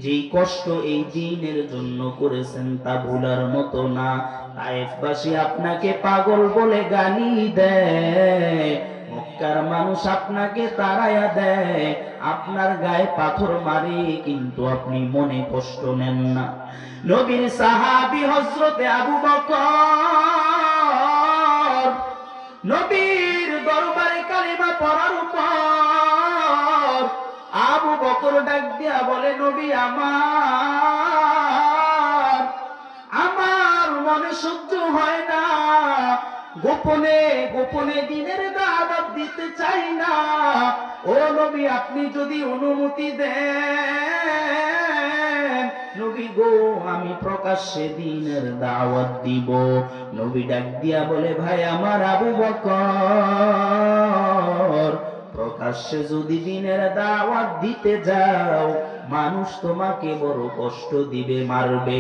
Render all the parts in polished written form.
যেই কষ্ট এই দ্বীনের জন্য করেছেন তা ভুলার মতো না। তায়েফবাসী আপনাকে পাগল বলে গালি দেয়, মক্কার মানুষ আপনাকে তাড়াইয়া দেয়, আপনার গায়ে পাথর মারে, কিন্তু আপনি মনে কষ্ট নেন না। নবীর সাহাবী হযরতে আবু বকর নবীর দরবারে কালিমা পড়ার পর আবু বকর ডাক দিয়া বলে, নবী আমার আমার মনে সহ্য হয় না, গোপনে গোপনে দ্বীনের দাওয়াত দিতে চাই না। ও নবী, আপনি যদি অনুমতি দেন, নবী গো, আমি প্রকাশ্যে দ্বীনের দাওয়াত দিব। নবী ডাক দিয়া বলে, ভাই আমার আবু বকর, প্রকাশ্যে যদি দ্বীনের দাওয়াত দিতে যাও, মানুষ তোমাকে বড় কষ্ট দিবে, মারবে।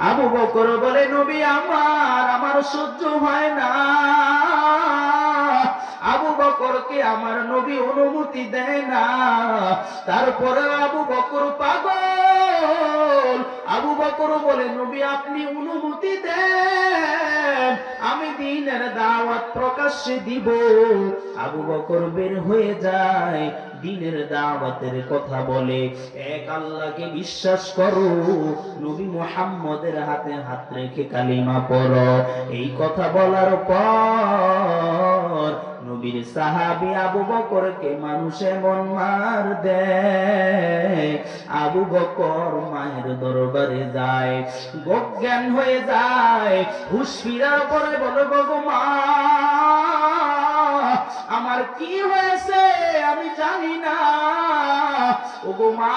আবু বকর বলে, নবী আমার সহ্য হয় না। আবু বকরকে আমার নবী অনুমতি দেয় না। তারপরে আবু বকর পাগল। আবু বকর বলে, নবী আপনি অনুমতি দেন, আমি দ্বীনের দাওয়াত প্রকাশ্যে দিব। আবু বকর বের হয়ে যায়, দ্বীনের দাওয়াতের কথা বলে, এক আল্লাহকে বিশ্বাস করো, নবী মুহাম্মদের হাতে হাত রেখে কালিমা পড়ো। এই কথা বলার পর নবীর সাহাবী আবু বকরকে মানুষে মন মার দেয়। আবু বকর মায়ের দরবারে যায়, অজ্ঞান হয়ে যায়, হুঁশ ফিরার পরে বলে, গো মা, আমার কি হয়েছে আমি জানি না। ও গো মা,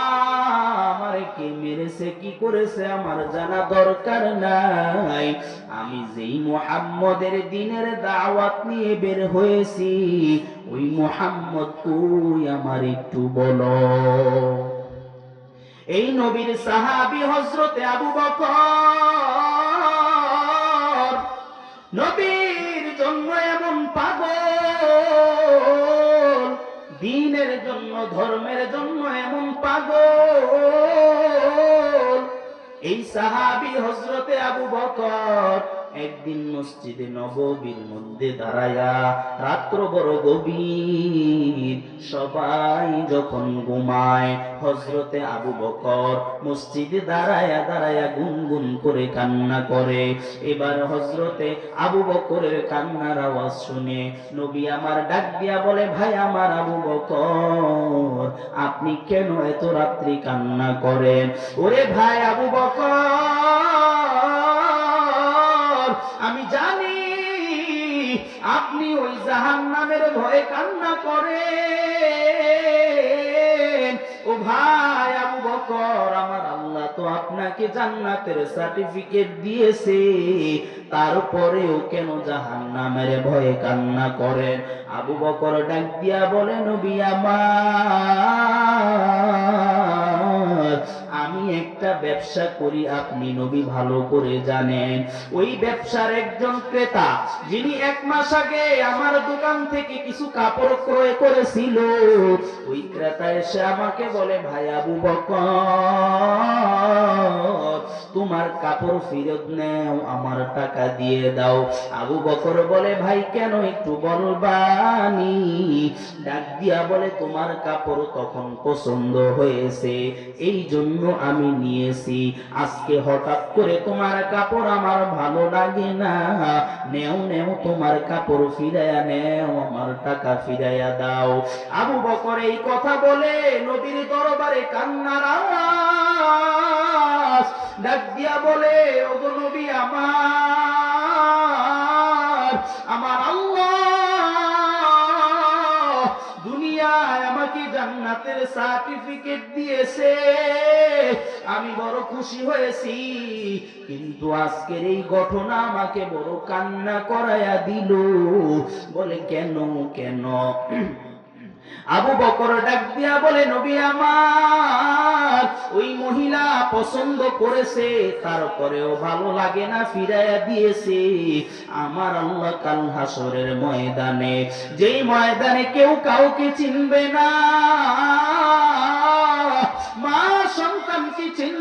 আমারে কে মেরেছে কি করেছে আমার জানা দরকার নাই। আমি যেই মুহাম্মদের দ্বীনের দাওয়াত নিয়ে বের হয়েছি, ওই মুহাম্মদ কই আমার একটু বলো। এই নবীর সাহাবী হযরতে আবু বকর নবীর জন্য এমন পাগল, দ্বীনের জন্য, ধর্মের জন্য এমন পাগল। এই সাহাবী হযরতে আবু বকর একদিন মসজিদে নববীর মধ্যে দাঁড়ায়া, রাত্র বড় গভীর, সবাই যখন ঘুমায়, হযরতে আবু বকর মসজিদে দাঁড়ায়া দাঁড়ায়া গুনগুন করে কান্না করে। এবার হযরতে আবু বকরের কান্নার আওয়াজ শুনে নবী আমার ডাক দিয়া বলে, ভাই আমার আবু বকর, আপনি কেন এত রাত্রি কান্না করেন? ওরে ভাই আবু বকর, আমি জানি আপনি ওই জাহান্নামের ভয়ে কান্না করেন। ও ভাই আবু বকর, আমার আল্লাহ তো আপনাকে জান্নাতের সার্টিফিকেট দিয়েছে, তারপরেও কেন জাহান্নামের ভয়ে কান্না করেন? আবু বকর ডাক দিয়া বলে, নবী আমার, আমি একটা ব্যবসা করি, আপনি নবী ভালো করে জানেন। ওই ব্যবসার একজন ক্রেতা, যিনি 1 মাস আগে আমার দোকান থেকে কিছু কাপড় ক্রয় করেছিল, ওই ক্রেতা এসে আমাকে বলে, ভাই আবু বকর, তোমার কাপড় ফেরত নাও, আমার টাকা দিয়ে দাও। আবু বকর বলে, ভাই কেন একটু বলবানি? ডাক দিয়া বলে, তোমার কাপড় তখন পছন্দ হয়েছে, এই জন্য আমি নিয়েছি। আজকে হঠাৎ করে তোমার কাপড় আমার ভালো লাগে না, নেও নেও, তোমার কাপড় ফিরাইয়া নেও, আমার টাকা ফিরাইয়া দাও। আবু বকর এই কথা বলে নবীর দরবারে কান্নার আওয়াজ, ডাক দিয়া বলে, ওগো নবী আমার, আমার আল্লাহ দুনিয়ায় আমাকে জান্নাতের সার্টিফিকেট দিয়েছে, আমি বড় খুশি হয়েছি, কিন্তু আজকের এই ঘটনা আমাকে বড় কান্না করাইয়া দিল। বলে, কেন কেন? আবু বকর ডাক দিয়া বলে, নবী আমার, ওই মহিলা পছন্দ করেছে, তারপরেও ভালো লাগে না, ফিরাইয়া দিয়েছে। আমার আল্লাহ কাল হাসরের ময়দানে, যেই ময়দানে কেউ কাউকে চিনবে না, মা সন্তানকে চিনবে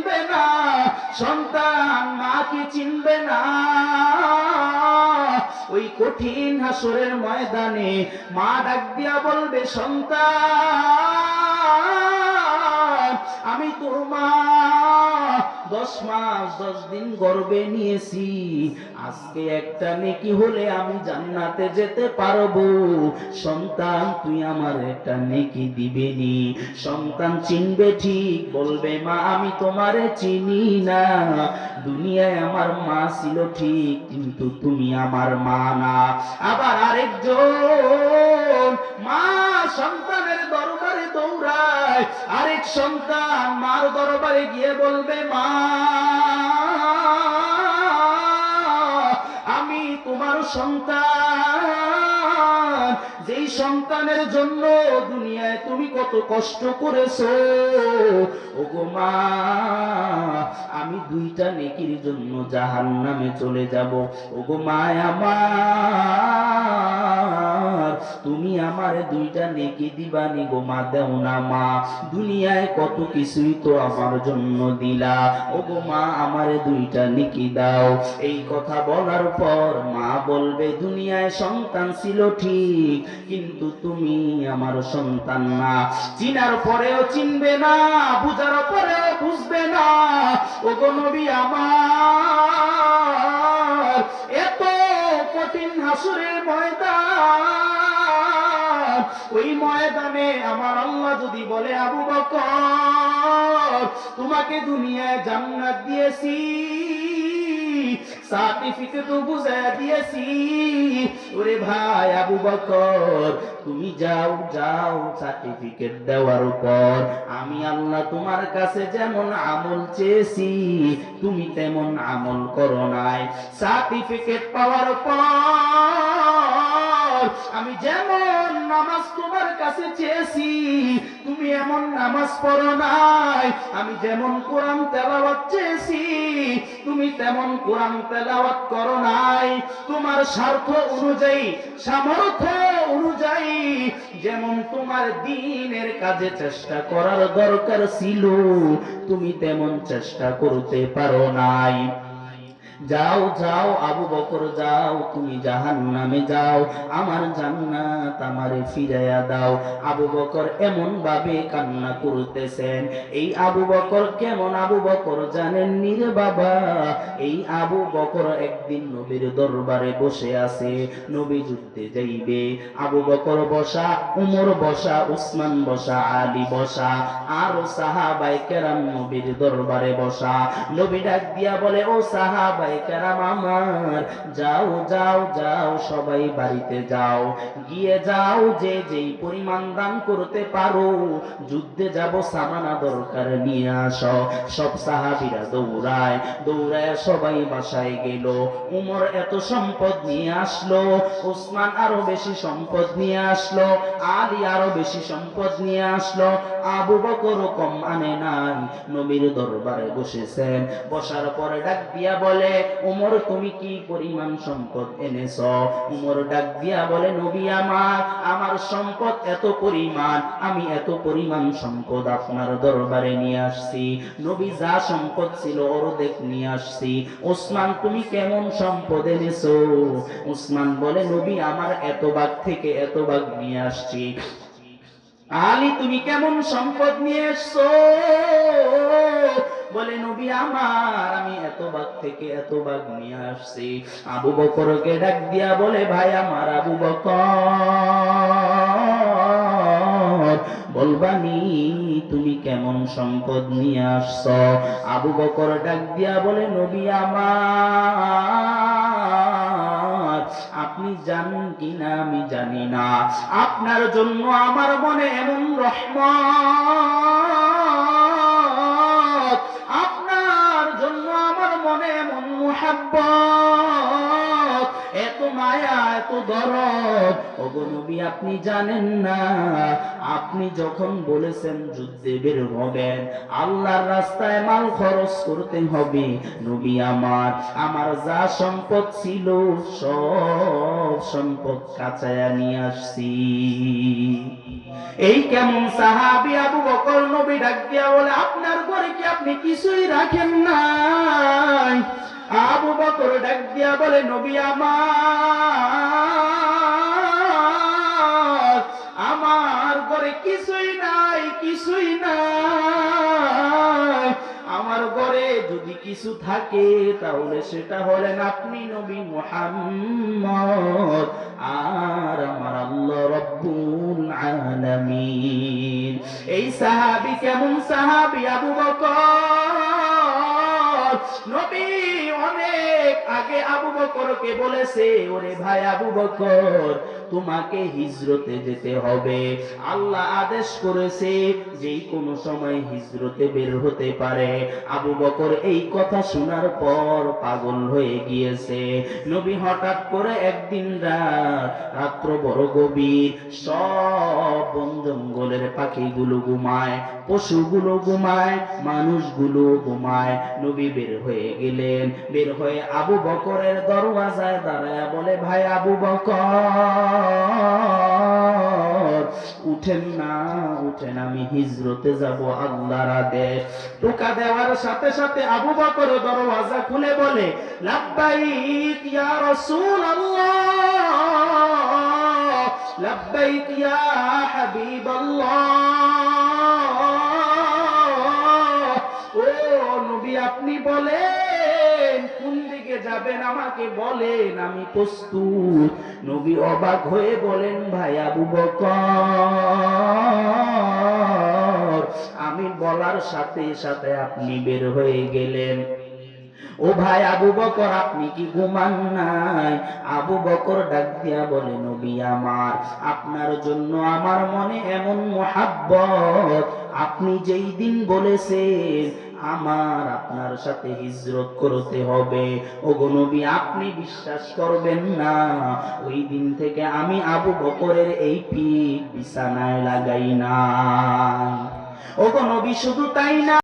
সন্তান মাকে চিনবে না। ওই কঠিন হাসরের ময়দানে মা ডাক দিয়া বলবে, সন্তান আমি তোর মা, 10 মাস 10 দিন গর্ভে নিয়েছি, আজকে একটা নেকি হলে আমি জান্নাতে যেতে পারবো। সন্তান তুই আমার একটা নেকি দিবেনি? সন্তান চিনবে ঠিক, বলবে মা আমি তোমারে চিনি না, দুনিয়ায় আমার মা ছিল ঠিক, কিন্তু তুমি আমার মা না। আবার আরেকজন মা সন্তানের দরবারে দৌড়ায়, আরেক সন্তান মার দরবারে গিয়ে বলবে, মা আমি তোমার সন্তান, যেই সন্তানের জন্য দুনিয়ায় তুমি কত কষ্ট করেছো, ওগো মা আমি 2টা নেকির জন্য জাহান্নামে চলে যাব। ওগো মা আমার, তুমি আমারে 2টা নেকি দিবানি গো মা? দেও না মা, দুনিয়ায় কত কিছুই তো আমার জন্য দিলা, ওগো মা আমারে 2টা নেকি দাও। এই কথা বলার পর মা বলবে, দুনিয়ায় সন্তান ছিল ঠিক, কিন্তু তুমি আমার সন্তান না। চিনার পরেও চিনবে না, বুঝার পরেও বুঝবে না। ওগো নবী আমার, এত কঠিন হাসরের ময়দান, ওই ময়দানে আমার আল্লাহ যদি বলে, আবু বকর তোমাকে দুনিয়ায় জান্নাত দিয়েছি, সার্টিফিকেট বুঝায় দিয়েছি, ওরে ভাই আবু বকর তুমি যাও যাও, সার্টিফিকেট দেওয়ার পর আমি আল্লাহ তোমার কাছে যেমন আমল চেয়েছি তুমি তেমন আমল করো নাই। সার্টিফিকেট পাওয়ার পর আমি যেমন নামাজ তোমার কাছে চেয়েছি তুমি এমন নামাজ পড়ো নাই, আমি যেমন কোরআন তেলাওয়াত চেয়েছি তুমি তেমন কোরআন তেলাওয়াত করো নাই। তোমার স্বার্থ অনুযায়ী, সামর্থ্য অনুযায়ী যেমন তোমার দ্বীনের কাজে চেষ্টা করার দরকার ছিল তুমি তেমন চেষ্টা করতে পারো নাই। যাও যাও আবু বকর যাও, তুমি জাহান্নামে যাও, আমার জান্নাত আমারে ফিরাইয়া দাও। আবু বকর এমন ভাবে কান্না করতেছেন। এই আবু বকর কেমন আবু বকর জানেন নি রে বাবা? এই আবু বকর একদিন নবীর দরবারে বসে আছে, নবী যুদ্ধে যাইবে, আবু বকর বসা, উমর বসা, উসমান বসা, আলী বসা, আর সাহাবায়ে কেরাম নবীর দরবারে বসা। নবী ডাক দিয়া বলে, ও সাহাবায়ে কেরাম আমার, যাও যাও যাও সবাই বাড়িতে যাও, গিয়ে যাও যে যেই পরিমাণ দান করতে পারো, যুদ্ধে যাব সামানা দরকার নিয়ে আসো। সব সাহাবীরা দৌড়ায়, দৌড়ায় সবাই বাসায় গেল। উমর এত সম্পদ নিয়ে আসলো, উসমান আরো বেশি সম্পদ নিয়ে আসলো, আলী আরো বেশি সম্পদ নিয়ে আসলো, আবু বকর কম আনে নাই। নবীর দরবারে বসেছেন, বসার পরে ডাক দিয়া বলে, উমর তুমি কি পরিমাণ সম্পদ এনেছো? উমর ডাক দিয়া বলে, নবী আমার, আমার সম্পদ এত পরিমাণ, আমি এত পরিমাণ সম্পদ আপনার দরবারে নিয়ে আসছি। নবী যা সম্পদ ছিল অর্ধেক নিয়ে আসছি। ওসমান তুমি কেমন সম্পদ এনেছো? ওসমান বলে, নবী আমার এত ভাগ থেকে এত ভাগ নিয়ে আসছি। আলী তুমি কেমন সম্পদ নিয়ে এসছো? বলে, নবী আমার আমি এত ভাগ থেকে এত ভাগ নিয়ে আসছি। আবু বকরকে ডাক দিয়া বলে, ভাই আমার আবু বকর বলবানি তুমি কেমন সম্পদ নিয়ে আসছো? আবু বকর ডাক দিয়া বলে, নবী আমার, আপনি জানেন কিনা আমি জানি না, আপনার জন্য আমার মনে এমন রহমত, আপনার জন্য আমার মনে এমন মুহাব্বত, এত মায়া এত দরদ। ওগো নবী আপনি জানেন না, আপনি যখন বলেছেন যুদ্ধে বের হবেন, আল্লাহর রাস্তায় মাল খরচ করতে হবে, নবী আমার, আমার যা সম্পদ ছিল সব সম্পদ কাচায়া নিয়ে আসছি। এই কেমন সাহাবী আবু বকর? নবী ডাক দিয়া বলে, আপনার ঘরে কি আপনি কিছুই রাখেন না? আবু বকর ডাক দিয়া বলে, নবী আমার ঘরে কিছুই নাই, কিছুই নাই। আমার ঘরে যদি কিছু থাকে তাহলে সেটা হলেন আপনি নবী মুহাম্মদ আর আমার আল্লাহ রাব্বুল আলামিন। এই সাহাবী কেমন সাহাবী? আবু বকর নবী অনেক আগে আবু বকরকে বলেছে, ওরে ভাই আবু বকর, তোমাকে হিজরতে যেতে হবে। আল্লাহ আদেশ করেছে যেই কোনো সময় হিজরতে বের হতে পারে। আবু বকর এই কথা শোনার পর পাগল হয়ে গিয়েছে। নবী হঠাৎ করে একদিন রাত্র বড় গভীর, সব বন জঙ্গলের পাখিগুলো ঘুমায়, পশুগুলো ঘুমায়, মানুষগুলো ঘুমায়। নবী বের হয়ে গেলেন। বের হয়ে আবু বকরের দরওয়াজায় দাঁড়ায় বলে, ভাই আবু বকর, উঠেন না, উঠেন, আমি হিজরতে যাব, আল্লাহর আদেশ। টোকা দেওয়ার সাথে সাথে আবু বকর দরওয়াজা খুলে বলে, লাব্বাইক ইয়া রাসূলুল্লাহ, লাব্বাইক ইয়া হাবিবাল্লাহ। ও নবী, আপনি বলেন কোন দিকে যাবেন, আমাকে বলেন, আমি প্রস্তুত। নবী অবাক হয়ে বলেন, ভাই আবু বকর, আমি বলার সাথে সাথে আপনি বের হয়ে গেলেন। ও ভাই আবু বকর, আপনি কি ঘুমান নাই? আবু বকর ডাক দিয়া বলে, নবী আমার, আপনার জন্য আমার মনে এমন মোহাব্বত, আপনি যেই দিন বলেছেন আমার আপনার সাথে হিজরত করতে হবে, ওগো নবী আপনি বিশ্বাস করবেন না, ওই দিন থেকে আমি আবু বকরের এই পিঠ বিছানায় লাগাই না। ওগো নবী শুধু তাই না,